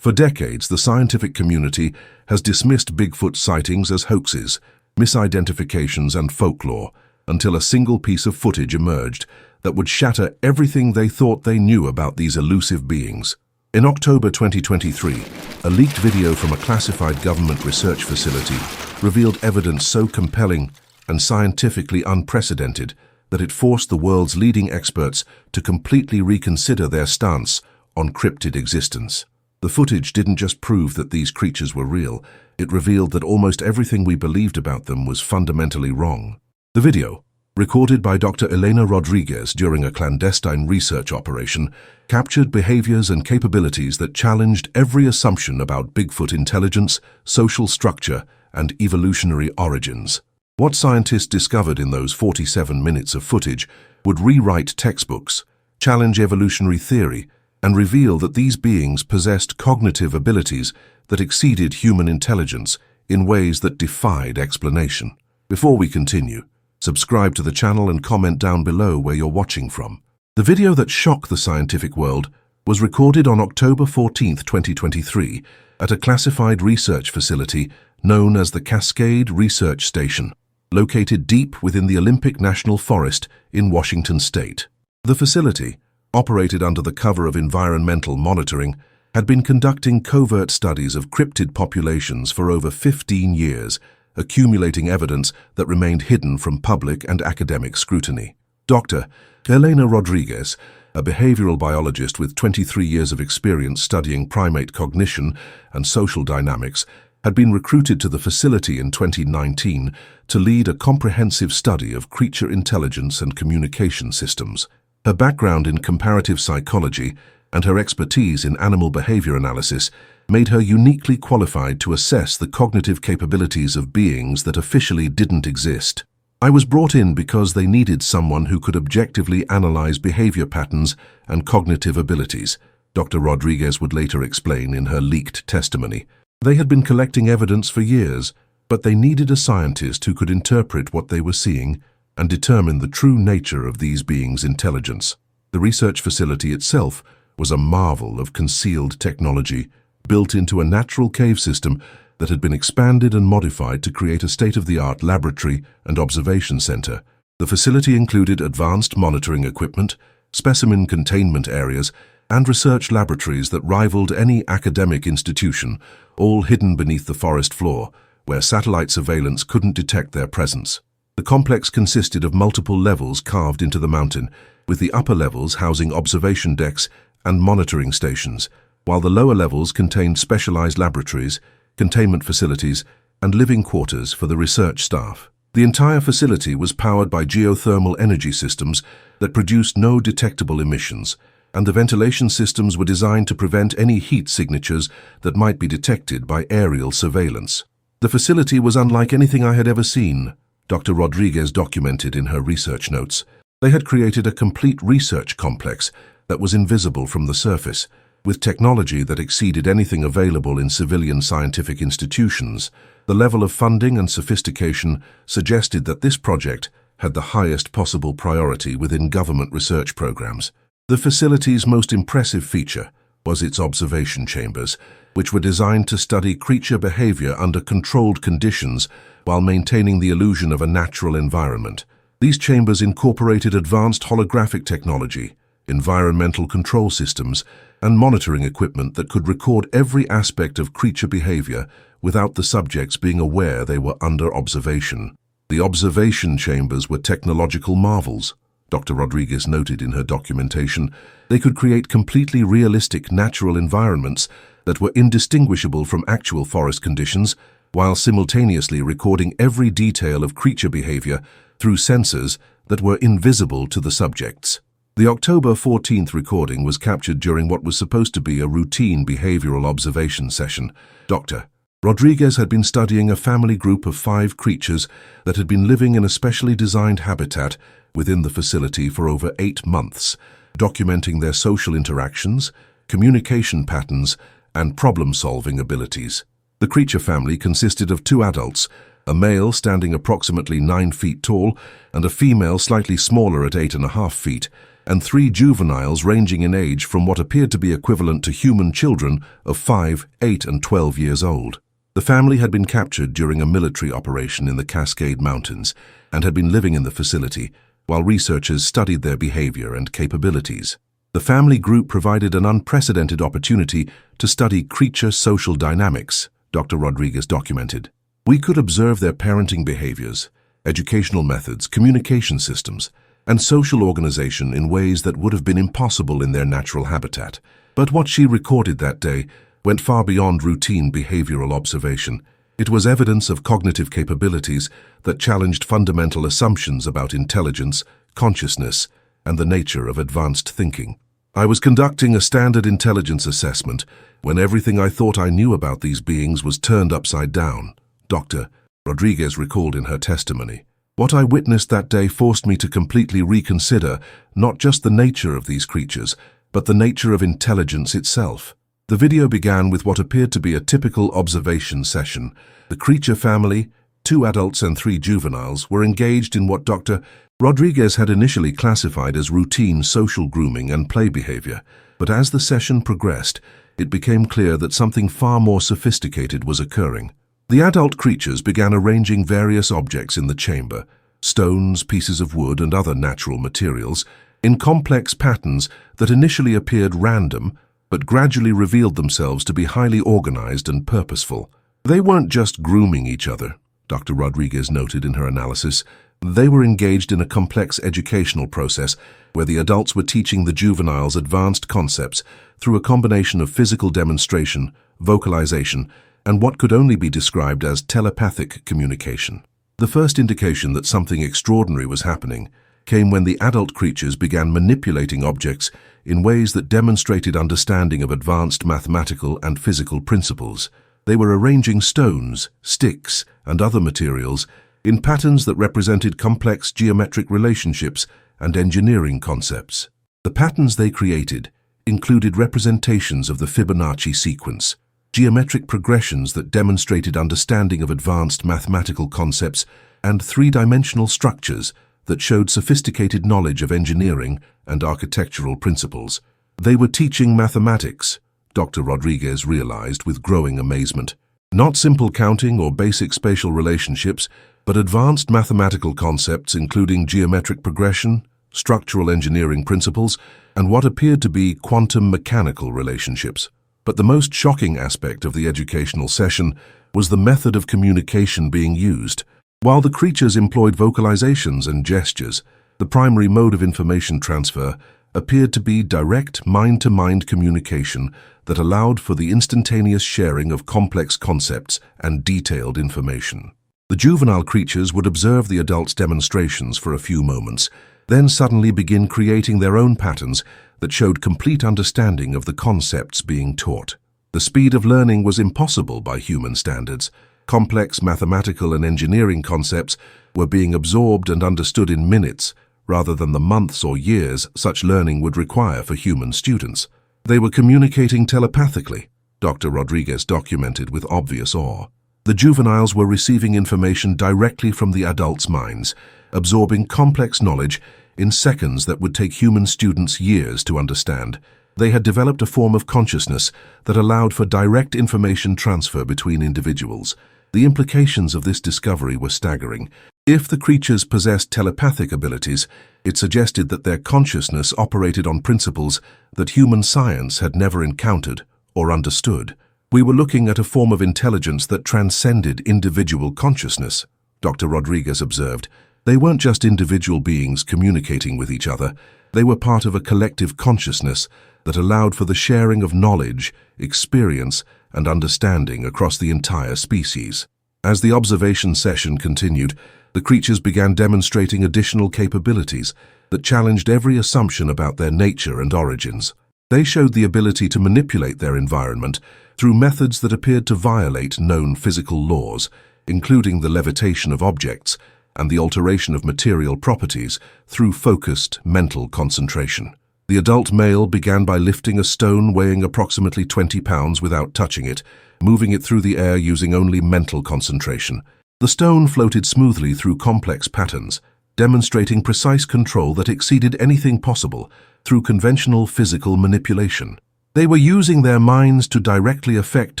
For decades, the scientific community has dismissed Bigfoot sightings as hoaxes, misidentifications, and folklore, until a single piece of footage emerged that would shatter everything they thought they knew about these elusive beings. In October 2023, a leaked video from a classified government research facility revealed evidence so compelling and scientifically unprecedented that it forced the world's leading experts to completely reconsider their stance on cryptid existence. The footage didn't just prove that these creatures were real, it revealed that almost everything we believed about them was fundamentally wrong. The video, recorded by Dr. Elena Rodriguez during a clandestine research operation, captured behaviors and capabilities that challenged every assumption about Bigfoot intelligence, social structure, and evolutionary origins. What scientists discovered in those 47 minutes of footage would rewrite textbooks, challenge evolutionary theory, and reveal that these beings possessed cognitive abilities that exceeded human intelligence in ways that defied explanation. Before we continue, subscribe to the channel and comment down below where you're watching from. The video that shocked the scientific world was recorded on October 14, 2023, at a classified research facility known as the Cascade Research Station, located deep within the Olympic National Forest in Washington state. The facility, operated under the cover of environmental monitoring, had been conducting covert studies of cryptid populations for over 15 years, accumulating evidence that remained hidden from public and academic scrutiny. Dr. Elena Rodriguez, a behavioral biologist with 23 years of experience studying primate cognition and social dynamics, had been recruited to the facility in 2019 to lead a comprehensive study of creature intelligence and communication systems. Her background in comparative psychology and her expertise in animal behavior analysis made her uniquely qualified to assess the cognitive capabilities of beings that officially didn't exist. I was brought in because they needed someone who could objectively analyze behavior patterns and cognitive abilities, Dr. Rodriguez would later explain in her leaked testimony. They had been collecting evidence for years, but they needed a scientist who could interpret what they were seeing and determine the true nature of these beings' intelligence. The research facility itself was a marvel of concealed technology, built into a natural cave system that had been expanded and modified to create a state-of-the-art laboratory and observation center. The facility included advanced monitoring equipment, specimen containment areas, and research laboratories that rivaled any academic institution, all hidden beneath the forest floor, where satellite surveillance couldn't detect their presence. The complex consisted of multiple levels carved into the mountain, with the upper levels housing observation decks and monitoring stations, while the lower levels contained specialized laboratories, containment facilities, and living quarters for the research staff. The entire facility was powered by geothermal energy systems that produced no detectable emissions, and the ventilation systems were designed to prevent any heat signatures that might be detected by aerial surveillance. The facility was unlike anything I had ever seen, Dr. Rodriguez documented in her research notes. They had created a complete research complex that was invisible from the surface, with technology that exceeded anything available in civilian scientific institutions. The level of funding and sophistication suggested that this project had the highest possible priority within government research programs. The facility's most impressive feature was its observation chambers, which were designed to study creature behavior under controlled conditions while maintaining the illusion of a natural environment. These chambers incorporated advanced holographic technology, environmental control systems, and monitoring equipment that could record every aspect of creature behavior without the subjects being aware they were under observation. The observation chambers were technological marvels, Dr. Rodriguez noted in her documentation. They could create completely realistic natural environments that were indistinguishable from actual forest conditions, while simultaneously recording every detail of creature behavior through sensors that were invisible to the subjects. The October 14th recording was captured during what was supposed to be a routine behavioral observation session. Dr. Rodriguez had been studying a family group of 5 creatures that had been living in a specially designed habitat within the facility for over 8 months, documenting their social interactions, communication patterns, and problem-solving abilities. The creature family consisted of 2 adults, a male standing approximately 9 feet tall and a female slightly smaller at 8.5 feet, and 3 juveniles ranging in age from what appeared to be equivalent to human children of 5, 8, and 12 years old. The family had been captured during a military operation in the Cascade Mountains and had been living in the facility while researchers studied their behavior and capabilities. The family group provided an unprecedented opportunity to study creature social dynamics, Dr. Rodriguez documented. We could observe their parenting behaviors, educational methods, communication systems, and social organization in ways that would have been impossible in their natural habitat. But what she recorded that day went far beyond routine behavioral observation. It was evidence of cognitive capabilities that challenged fundamental assumptions about intelligence, consciousness, and the nature of advanced thinking. I was conducting a standard intelligence assessment when everything I thought I knew about these beings was turned upside down, Dr. Rodriguez recalled in her testimony. What I witnessed that day forced me to completely reconsider not just the nature of these creatures, but the nature of intelligence itself. The video began with what appeared to be a typical observation session. The creature family, 2 adults and 3 juveniles, were engaged in what Dr. Rodriguez had initially classified as routine social grooming and play behavior. But as the session progressed, it became clear that something far more sophisticated was occurring. The adult creatures began arranging various objects in the chamber, stones, pieces of wood, and other natural materials, in complex patterns that initially appeared random, but gradually revealed themselves to be highly organized and purposeful. They weren't just grooming each other, Dr. Rodriguez noted in her analysis. They were engaged in a complex educational process where the adults were teaching the juveniles advanced concepts through a combination of physical demonstration, vocalization, and what could only be described as telepathic communication. The first indication that something extraordinary was happening came when the adult creatures began manipulating objects in ways that demonstrated understanding of advanced mathematical and physical principles. They were arranging stones, sticks, and other materials in patterns that represented complex geometric relationships and engineering concepts. The patterns they created included representations of the Fibonacci sequence, geometric progressions that demonstrated understanding of advanced mathematical concepts, and 3-dimensional structures that showed sophisticated knowledge of engineering and architectural principles. They were teaching mathematics, Dr. Rodriguez realized with growing amazement. Not simple counting or basic spatial relationships, but advanced mathematical concepts including geometric progression, structural engineering principles, and what appeared to be quantum mechanical relationships. But the most shocking aspect of the educational session was the method of communication being used. While the creatures employed vocalizations and gestures, the primary mode of information transfer appeared to be direct mind-to-mind communication that allowed for the instantaneous sharing of complex concepts and detailed information. The juvenile creatures would observe the adults' demonstrations for a few moments, then suddenly begin creating their own patterns that showed complete understanding of the concepts being taught. The speed of learning was impossible by human standards. Complex mathematical and engineering concepts were being absorbed and understood in minutes, rather than the months or years such learning would require for human students. They were communicating telepathically, Dr. Rodriguez documented with obvious awe. The juveniles were receiving information directly from the adults' minds, absorbing complex knowledge in seconds that would take human students years to understand. They had developed a form of consciousness that allowed for direct information transfer between individuals. The implications of this discovery were staggering. If the creatures possessed telepathic abilities, it suggested that their consciousness operated on principles that human science had never encountered or understood. We were looking at a form of intelligence that transcended individual consciousness, Dr. Rodriguez observed. They weren't just individual beings communicating with each other. They were part of a collective consciousness that allowed for the sharing of knowledge, experience, and understanding across the entire species. As the observation session continued, the creatures began demonstrating additional capabilities that challenged every assumption about their nature and origins. They showed the ability to manipulate their environment through methods that appeared to violate known physical laws, including the levitation of objects and the alteration of material properties through focused mental concentration. The adult male began by lifting a stone weighing approximately 20 pounds without touching it, moving it through the air using only mental concentration. The stone floated smoothly through complex patterns, demonstrating precise control that exceeded anything possible through conventional physical manipulation. They were using their minds to directly affect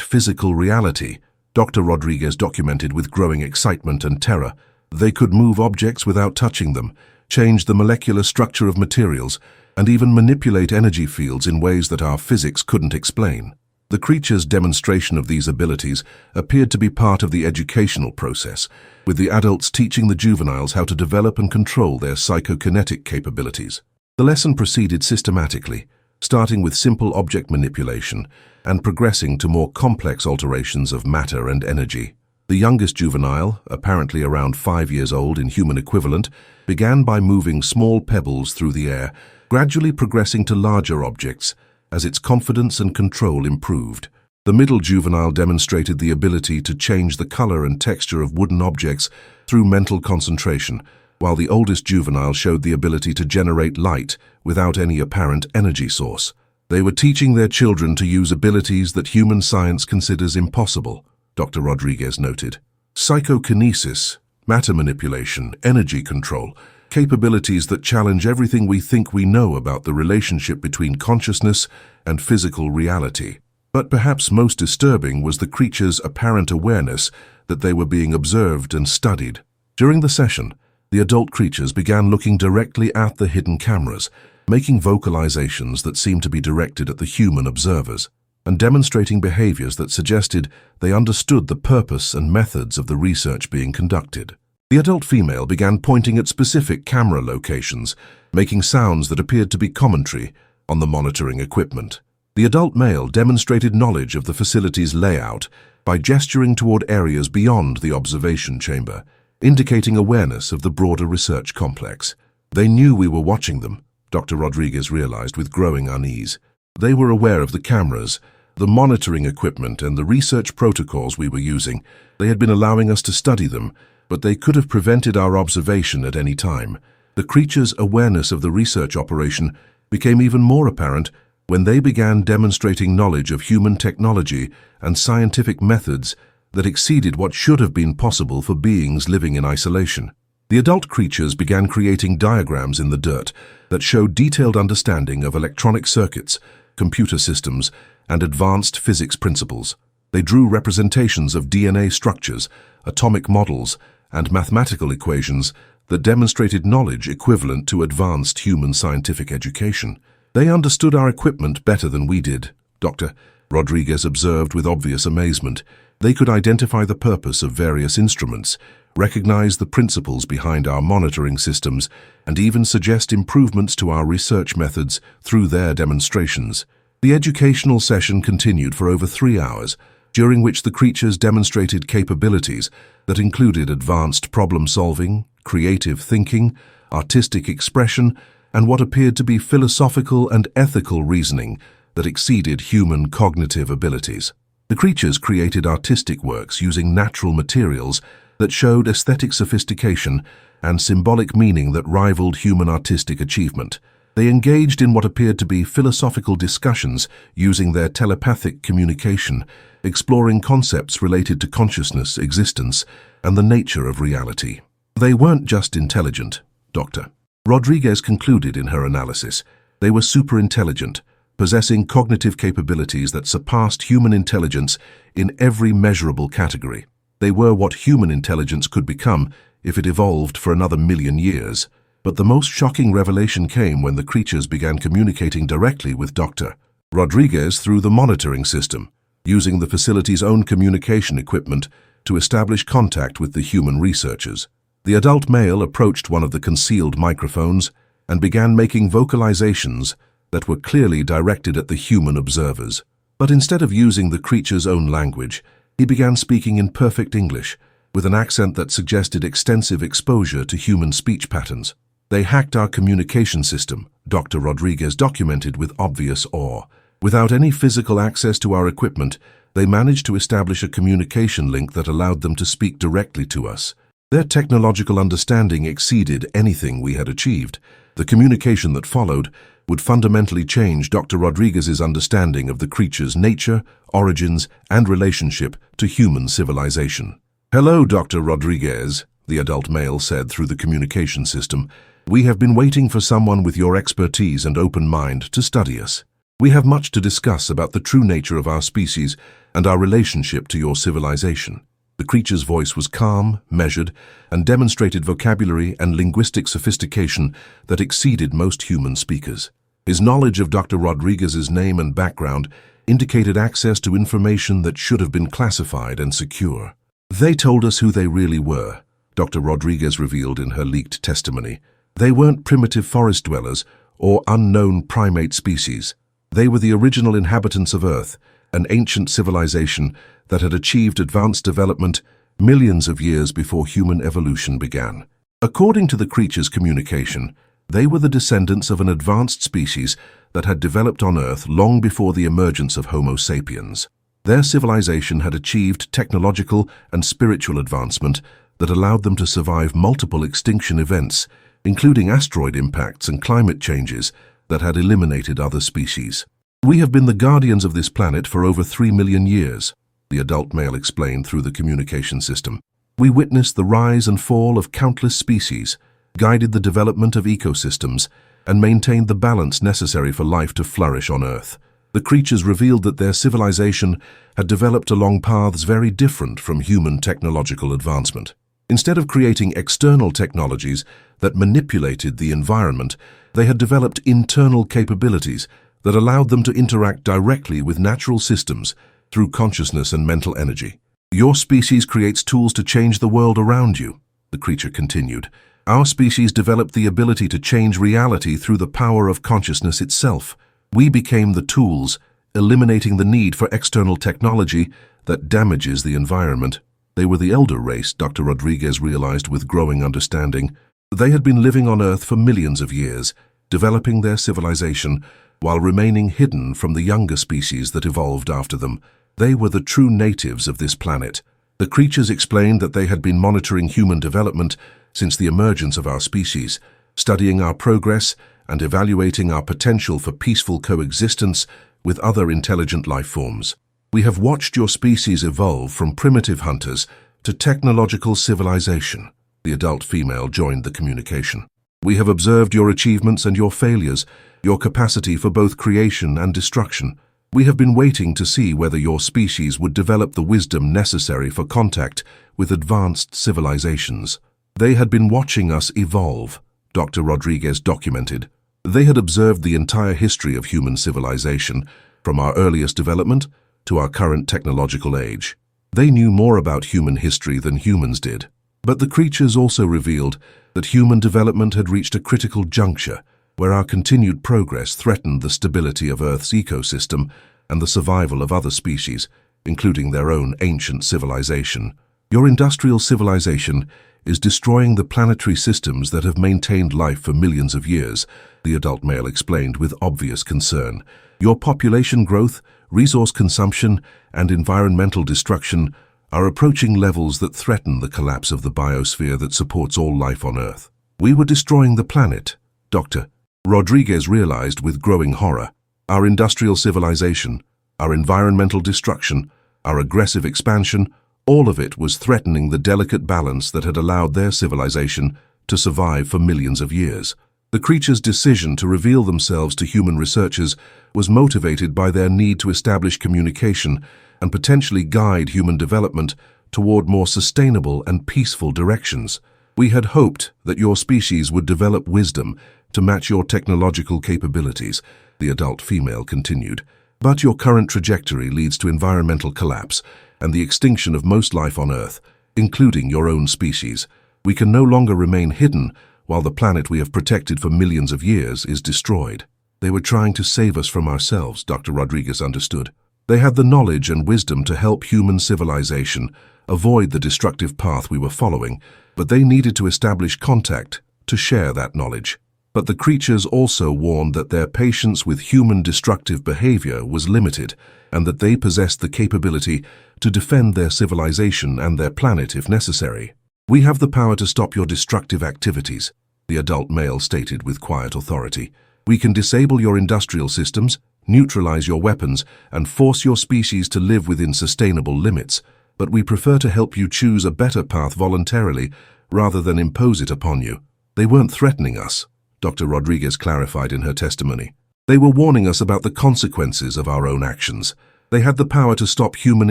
physical reality, Dr. Rodriguez documented with growing excitement and terror. They could move objects without touching them, change the molecular structure of materials, and even manipulate energy fields in ways that our physics couldn't explain. The creature's demonstration of these abilities appeared to be part of the educational process, with the adults teaching the juveniles how to develop and control their psychokinetic capabilities. The lesson proceeded systematically, starting with simple object manipulation and progressing to more complex alterations of matter and energy. The youngest juvenile, apparently around 5 years old in human equivalent, began by moving small pebbles through the air, gradually progressing to larger objects as its confidence and control improved. The middle juvenile demonstrated the ability to change the color and texture of wooden objects through mental concentration, while the oldest juvenile showed the ability to generate light without any apparent energy source. They were teaching their children to use abilities that human science considers impossible, Dr. Rodriguez noted. Psychokinesis, matter manipulation, energy control, capabilities that challenge everything we think we know about the relationship between consciousness and physical reality. But perhaps most disturbing was the creature's apparent awareness that they were being observed and studied. During the session, the adult creatures began looking directly at the hidden cameras, making vocalizations that seemed to be directed at the human observers, and demonstrating behaviors that suggested they understood the purpose and methods of the research being conducted. The adult female began pointing at specific camera locations, making sounds that appeared to be commentary on the monitoring equipment. The adult male demonstrated knowledge of the facility's layout by gesturing toward areas beyond the observation chamber, indicating awareness of the broader research complex. They knew we were watching them, Dr. Rodriguez realized with growing unease. They were aware of the cameras, the monitoring equipment, and the research protocols we were using. They had been allowing us to study them, but they could have prevented our observation at any time. The creature's awareness of the research operation became even more apparent when they began demonstrating knowledge of human technology and scientific methods that exceeded what should have been possible for beings living in isolation. The adult creatures began creating diagrams in the dirt that showed detailed understanding of electronic circuits, computer systems, and advanced physics principles. They drew representations of DNA structures, atomic models, and mathematical equations that demonstrated knowledge equivalent to advanced human scientific education. They understood our equipment better than we did, Dr. Rodriguez observed with obvious amazement. They could identify the purpose of various instruments, recognize the principles behind our monitoring systems, and even suggest improvements to our research methods through their demonstrations. The educational session continued for over 3 hours, during which the creatures demonstrated capabilities that included advanced problem-solving, creative thinking, artistic expression, and what appeared to be philosophical and ethical reasoning that exceeded human cognitive abilities. The creatures created artistic works using natural materials that showed aesthetic sophistication and symbolic meaning that rivaled human artistic achievement. They engaged in what appeared to be philosophical discussions using their telepathic communication, exploring concepts related to consciousness, existence, and the nature of reality. They weren't just intelligent, Dr. Rodriguez concluded in her analysis. They were superintelligent, possessing cognitive capabilities that surpassed human intelligence in every measurable category. They were what human intelligence could become if it evolved for another 1,000,000 years. But the most shocking revelation came when the creatures began communicating directly with Dr. Rodriguez through the monitoring system, using the facility's own communication equipment to establish contact with the human researchers. The adult male approached one of the concealed microphones and began making vocalizations that were clearly directed at the human observers. But instead of using the creature's own language, he began speaking in perfect English, with an accent that suggested extensive exposure to human speech patterns. They hacked our communication system, Dr. Rodriguez documented with obvious awe. Without any physical access to our equipment, they managed to establish a communication link that allowed them to speak directly to us. Their technological understanding exceeded anything we had achieved. The communication that followed would fundamentally change Dr. Rodriguez's understanding of the creature's nature, origins, and relationship to human civilization. "Hello, Dr. Rodriguez," the adult male said through the communication system. "We have been waiting for someone with your expertise and open mind to study us. We have much to discuss about the true nature of our species and our relationship to your civilization." The creature's voice was calm, measured, and demonstrated vocabulary and linguistic sophistication that exceeded most human speakers. His knowledge of Dr. Rodriguez's name and background indicated access to information that should have been classified and secure. "They told us who they really were," Dr. Rodriguez revealed in her leaked testimony. "They weren't primitive forest dwellers or unknown primate species. They were the original inhabitants of Earth, an ancient civilization that had achieved advanced development millions of years before human evolution began." According to the creature's communication, they were the descendants of an advanced species that had developed on Earth long before the emergence of Homo sapiens. Their civilization had achieved technological and spiritual advancement that allowed them to survive multiple extinction events, including asteroid impacts and climate changes that had eliminated other species. "We have been the guardians of this planet for over 3 million years, the adult male explained through the communication system. "We witnessed the rise and fall of countless species, guided the development of ecosystems, and maintained the balance necessary for life to flourish on Earth." The creatures revealed that their civilization had developed along paths very different from human technological advancement. Instead of creating external technologies that manipulated the environment, they had developed internal capabilities that allowed them to interact directly with natural systems through consciousness and mental energy. "Your species creates tools to change the world around you," the creature continued. "Our species developed the ability to change reality through the power of consciousness itself. We became the tools, eliminating the need for external technology that damages the environment." They were the elder race, Dr. Rodriguez realized with growing understanding. They had been living on Earth for millions of years, developing their civilization while remaining hidden from the younger species that evolved after them. They were the true natives of this planet. The creatures explained that they had been monitoring human development since the emergence of our species, studying our progress and evaluating our potential for peaceful coexistence with other intelligent life forms. "We have watched your species evolve from primitive hunters to technological civilization," the adult female joined the communication. "We have observed your achievements and your failures, your capacity for both creation and destruction. We have been waiting to see whether your species would develop the wisdom necessary for contact with advanced civilizations." They had been watching us evolve, Dr. Rodriguez documented. They had observed the entire history of human civilization, from our earliest development to our current technological age. They knew more about human history than humans did. But the creatures also revealed that human development had reached a critical juncture where our continued progress threatened the stability of Earth's ecosystem and the survival of other species, including their own ancient civilization. "Your industrial civilization is destroying the planetary systems that have maintained life for millions of years," the adult male explained with obvious concern. "Your population growth, resource consumption, and environmental destruction are approaching levels that threaten the collapse of the biosphere that supports all life on Earth." "We were destroying the planet," Dr. Rodriguez realized with growing horror. "Our industrial civilization, our environmental destruction, our aggressive expansion, all of it was threatening the delicate balance that had allowed their civilization to survive for millions of years." The creature's decision to reveal themselves to human researchers was motivated by their need to establish communication and potentially guide human development toward more sustainable and peaceful directions. "We had hoped that your species would develop wisdom to match your technological capabilities," the adult female continued. "But your current trajectory leads to environmental collapse and the extinction of most life on Earth, including your own species. We can no longer remain hidden while the planet we have protected for millions of years is destroyed." They were trying to save us from ourselves, Dr. Rodriguez understood. They had the knowledge and wisdom to help human civilization avoid the destructive path we were following, but they needed to establish contact to share that knowledge. But the creatures also warned that their patience with human destructive behavior was limited, and that they possessed the capability to defend their civilization and their planet if necessary. "We have the power to stop your destructive activities," the adult male stated with quiet authority. "We can disable your industrial systems, neutralize your weapons, and force your species to live within sustainable limits, but we prefer to help you choose a better path voluntarily rather than impose it upon you. They weren't threatening us, Dr. Rodriguez clarified in her testimony. They were warning us about the consequences of our own actions. They had the power to stop human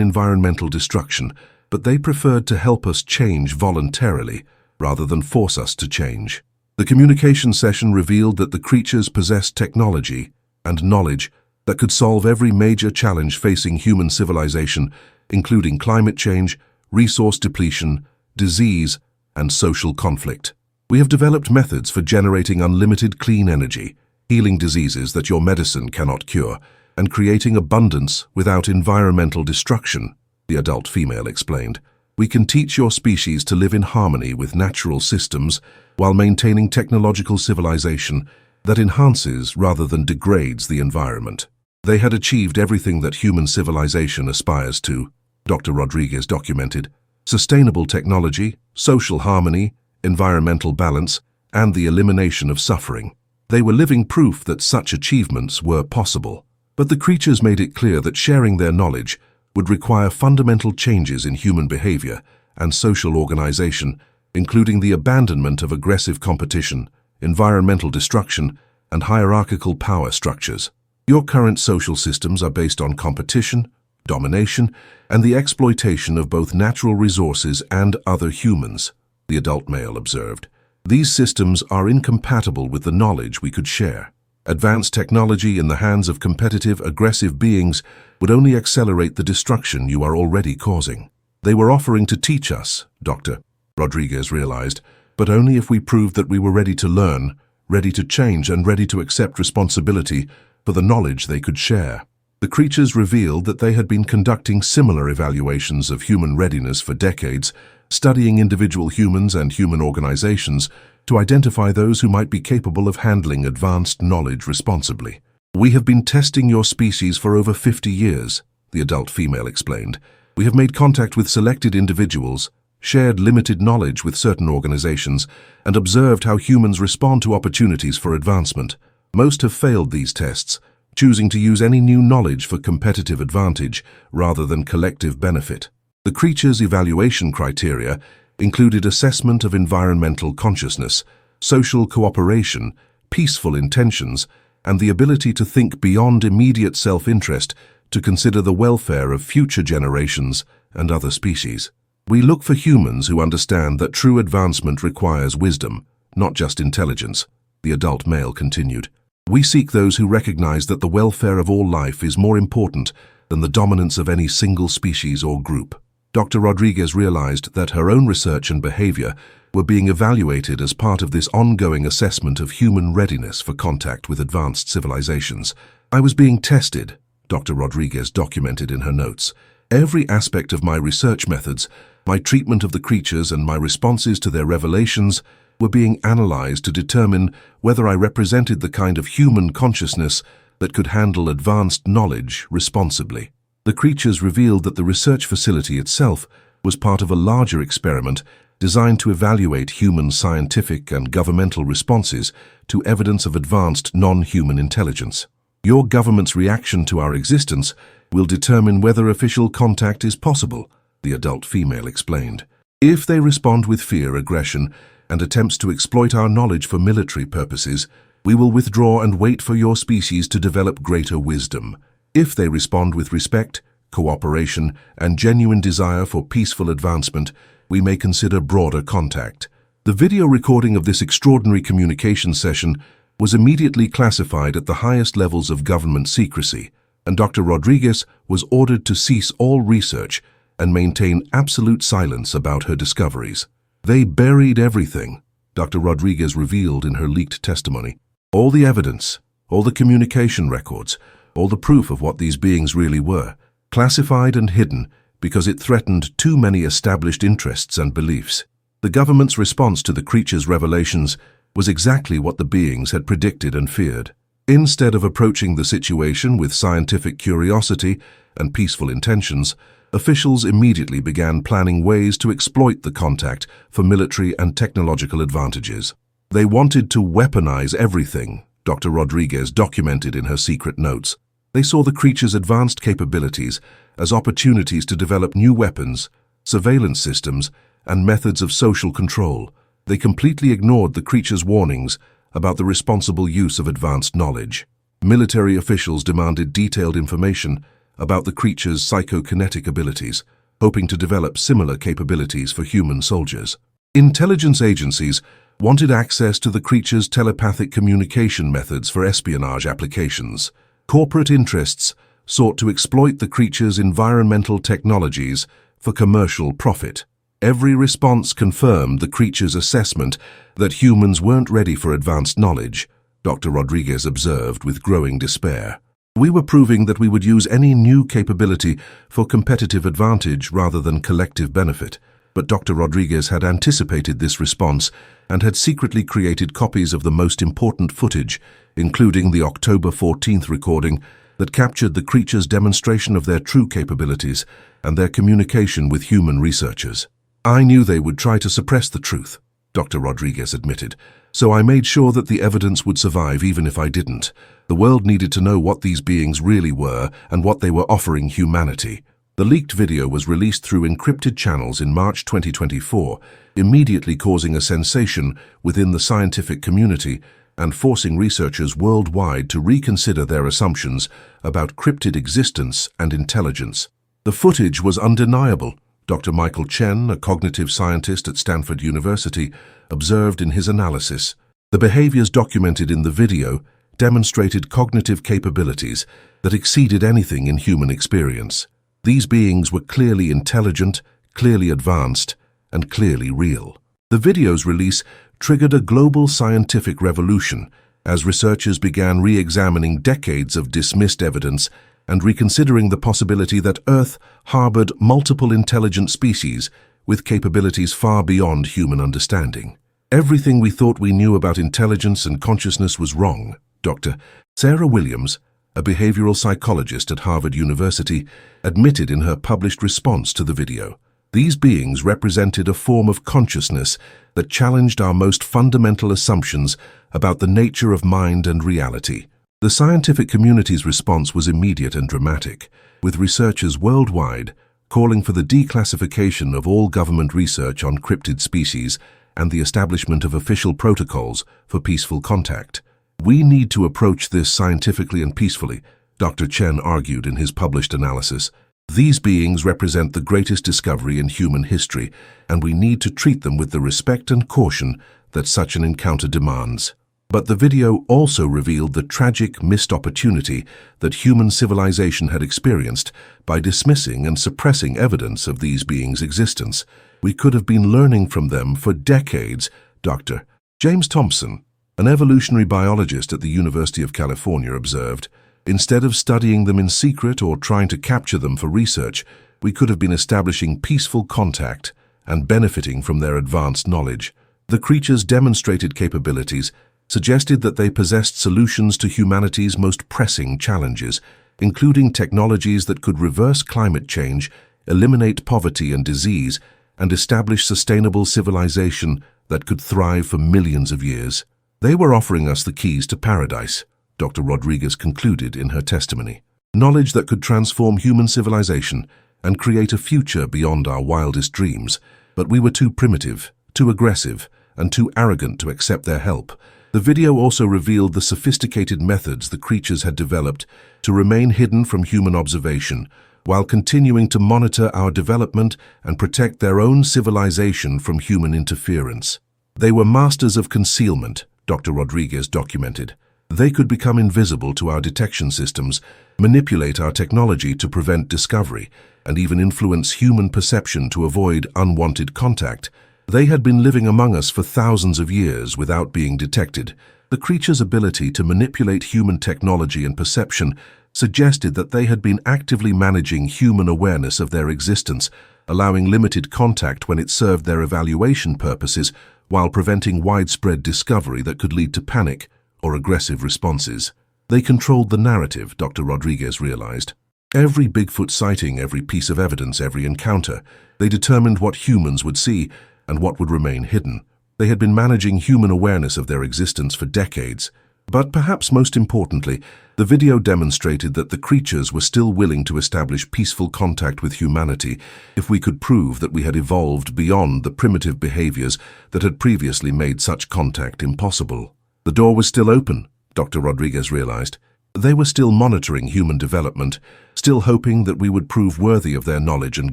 environmental destruction, but they preferred to help us change voluntarily, rather than force us to change. The communication session revealed that the creatures possessed technology and knowledge that could solve every major challenge facing human civilization, including climate change, resource depletion, disease, and social conflict. We have developed methods for generating unlimited clean energy, healing diseases that your medicine cannot cure, and creating abundance without environmental destruction, the adult female explained. We can teach your species to live in harmony with natural systems while maintaining technological civilization that enhances rather than degrades the environment. They had achieved everything that human civilization aspires to, Dr. Rodriguez documented: sustainable technology, social harmony, environmental balance, and the elimination of suffering. They were living proof that such achievements were possible. But the creatures made it clear that sharing their knowledge would require fundamental changes in human behavior and social organization, including the abandonment of aggressive competition, environmental destruction, and hierarchical power structures. Your current social systems are based on competition, domination, and the exploitation of both natural resources and other humans, the adult male observed. These systems are incompatible with the knowledge we could share. Advanced technology in the hands of competitive, aggressive beings would only accelerate the destruction you are already causing. They were offering to teach us, Dr. Rodriguez realized, but only if we proved that we were ready to learn, ready to change, and ready to accept responsibility for the knowledge they could share. The creatures revealed that they had been conducting similar evaluations of human readiness for decades, studying individual humans and human organizations to identify those who might be capable of handling advanced knowledge responsibly. We have been testing your species for over 50 years, the adult female explained. We have made contact with selected individuals, shared limited knowledge with certain organizations, and observed how humans respond to opportunities for advancement. Most have failed these tests, choosing to use any new knowledge for competitive advantage rather than collective benefit. The creature's evaluation criteria included assessment of environmental consciousness, social cooperation, peaceful intentions, and the ability to think beyond immediate self-interest to consider the welfare of future generations and other species. We look for humans who understand that true advancement requires wisdom, not just intelligence, the adult male continued. We seek those who recognize that the welfare of all life is more important than the dominance of any single species or group. Dr. Rodriguez realized that her own research and behavior were being evaluated as part of this ongoing assessment of human readiness for contact with advanced civilizations. I was being tested, Dr. Rodriguez documented in her notes. Every aspect of my research methods, my treatment of the creatures, and my responses to their revelations were being analyzed to determine whether I represented the kind of human consciousness that could handle advanced knowledge responsibly. The creatures revealed that the research facility itself was part of a larger experiment designed to evaluate human scientific and governmental responses to evidence of advanced non-human intelligence. Your government's reaction to our existence will determine whether official contact is possible, the adult female explained. If they respond with fear, aggression, and attempts to exploit our knowledge for military purposes, we will withdraw and wait for your species to develop greater wisdom. If they respond with respect, cooperation, and genuine desire for peaceful advancement, we may consider broader contact. The video recording of this extraordinary communication session was immediately classified at the highest levels of government secrecy, and Dr. Rodriguez was ordered to cease all research and maintain absolute silence about her discoveries. They buried everything, Dr. Rodriguez revealed in her leaked testimony. All the evidence, all the communication records, all the proof of what these beings really were, classified and hidden because it threatened too many established interests and beliefs. The government's response to the creature's revelations was exactly what the beings had predicted and feared. Instead of approaching the situation with scientific curiosity and peaceful intentions, officials immediately began planning ways to exploit the contact for military and technological advantages. They wanted to weaponize everything, Dr. Rodriguez documented in her secret notes. They saw the creature's advanced capabilities as opportunities to develop new weapons, surveillance systems, and methods of social control. They completely ignored the creature's warnings about the responsible use of advanced knowledge. Military officials demanded detailed information about the creature's psychokinetic abilities, hoping to develop similar capabilities for human soldiers. Intelligence agencies wanted access to the creature's telepathic communication methods for espionage applications. Corporate interests sought to exploit the creature's environmental technologies for commercial profit. Every response confirmed the creature's assessment that humans weren't ready for advanced knowledge, Dr. Rodriguez observed with growing despair. We were proving that we would use any new capability for competitive advantage rather than collective benefit. But Dr. Rodriguez had anticipated this response and had secretly created copies of the most important footage, including the October 14th recording that captured the creature's demonstration of their true capabilities and their communication with human researchers. I knew they would try to suppress the truth, Dr. Rodriguez admitted, so I made sure that the evidence would survive even if I didn't. The world needed to know what these beings really were and what they were offering humanity. The leaked video was released through encrypted channels in March 2024, immediately causing a sensation within the scientific community and forcing researchers worldwide to reconsider their assumptions about cryptid existence and intelligence. The footage was undeniable, Dr. Michael Chen, a cognitive scientist at Stanford University, observed in his analysis. The behaviors documented in the video demonstrated cognitive capabilities that exceeded anything in human experience. These beings were clearly intelligent, clearly advanced, and clearly real. The video's release triggered a global scientific revolution as researchers began re-examining decades of dismissed evidence and reconsidering the possibility that Earth harbored multiple intelligent species with capabilities far beyond human understanding. Everything we thought we knew about intelligence and consciousness was wrong, Dr. Sarah Williams, a behavioral psychologist at Harvard University, admitted in her published response to the video. These beings represented a form of consciousness that challenged our most fundamental assumptions about the nature of mind and reality. The scientific community's response was immediate and dramatic, with researchers worldwide calling for the declassification of all government research on cryptid species and the establishment of official protocols for peaceful contact. We need to approach this scientifically and peacefully, Dr. Chen argued in his published analysis. These beings represent the greatest discovery in human history, and we need to treat them with the respect and caution that such an encounter demands. But the video also revealed the tragic missed opportunity that human civilization had experienced by dismissing and suppressing evidence of these beings' existence. We could have been learning from them for decades, Dr. James Thompson, an evolutionary biologist at the University of California, observed. Instead of studying them in secret or trying to capture them for research, we could have been establishing peaceful contact and benefiting from their advanced knowledge. The creatures' demonstrated capabilities suggested that they possessed solutions to humanity's most pressing challenges, including technologies that could reverse climate change, eliminate poverty and disease, and establish sustainable civilization that could thrive for millions of years. They were offering us the keys to paradise, Dr. Rodriguez concluded in her testimony. Knowledge that could transform human civilization and create a future beyond our wildest dreams. But we were too primitive, too aggressive, and too arrogant to accept their help. The video also revealed the sophisticated methods the creatures had developed to remain hidden from human observation, while continuing to monitor our development and protect their own civilization from human interference. They were masters of concealment, Dr. Rodriguez documented. They could become invisible to our detection systems, manipulate our technology to prevent discovery, and even influence human perception to avoid unwanted contact. They had been living among us for thousands of years without being detected. The creature's ability to manipulate human technology and perception suggested that they had been actively managing human awareness of their existence, allowing limited contact when it served their evaluation purposes, while preventing widespread discovery that could lead to panic or aggressive responses. They controlled the narrative, Dr. Rodriguez realized. Every Bigfoot sighting, every piece of evidence, every encounter, they determined what humans would see and what would remain hidden. They had been managing human awareness of their existence for decades. But perhaps most importantly, the video demonstrated that the creatures were still willing to establish peaceful contact with humanity if we could prove that we had evolved beyond the primitive behaviors that had previously made such contact impossible. The door was still open, Dr. Rodriguez realized. They were still monitoring human development, still hoping that we would prove worthy of their knowledge and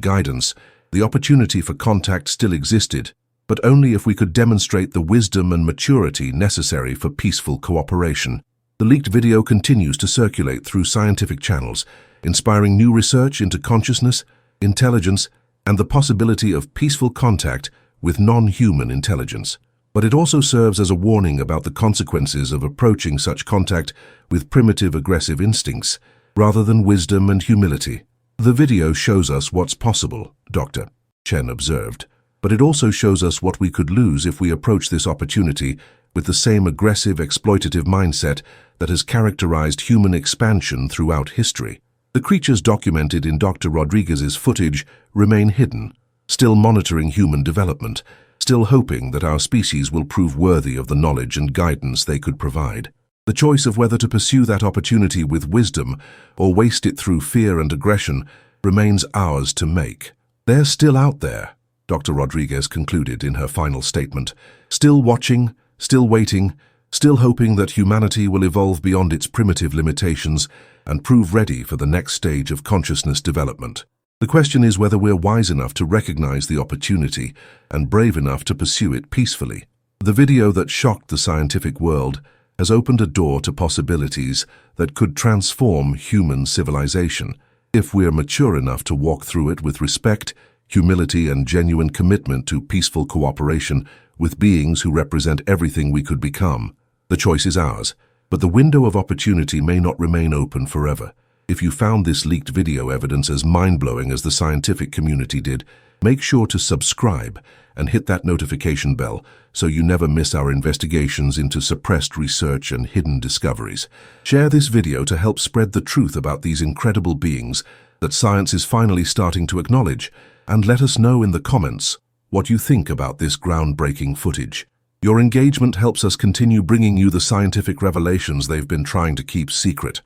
guidance. The opportunity for contact still existed, but only if we could demonstrate the wisdom and maturity necessary for peaceful cooperation. The leaked video continues to circulate through scientific channels, inspiring new research into consciousness, intelligence, and the possibility of peaceful contact with non-human intelligence. But it also serves as a warning about the consequences of approaching such contact with primitive aggressive instincts, rather than wisdom and humility. The video shows us what's possible, Dr. Chen observed, but it also shows us what we could lose if we approach this opportunity with the same aggressive, exploitative mindset that has characterized human expansion throughout history. The creatures documented in Dr. Rodriguez's footage remain hidden, still monitoring human development, still hoping that our species will prove worthy of the knowledge and guidance they could provide. The choice of whether to pursue that opportunity with wisdom or waste it through fear and aggression remains ours to make. They're still out there, Dr. Rodriguez concluded in her final statement, still watching, still waiting, still hoping that humanity will evolve beyond its primitive limitations and prove ready for the next stage of consciousness development. The question is whether we're wise enough to recognize the opportunity and brave enough to pursue it peacefully. The video that shocked the scientific world has opened a door to possibilities that could transform human civilization if we're mature enough to walk through it with respect, humility, and genuine commitment to peaceful cooperation with beings who represent everything we could become. The choice is ours, but the window of opportunity may not remain open forever. If you found this leaked video evidence as mind-blowing as the scientific community did, make sure to subscribe and hit that notification bell so you never miss our investigations into suppressed research and hidden discoveries. Share this video to help spread the truth about these incredible beings that science is finally starting to acknowledge, and let us know in the comments what you think about this groundbreaking footage. Your engagement helps us continue bringing you the scientific revelations they've been trying to keep secret.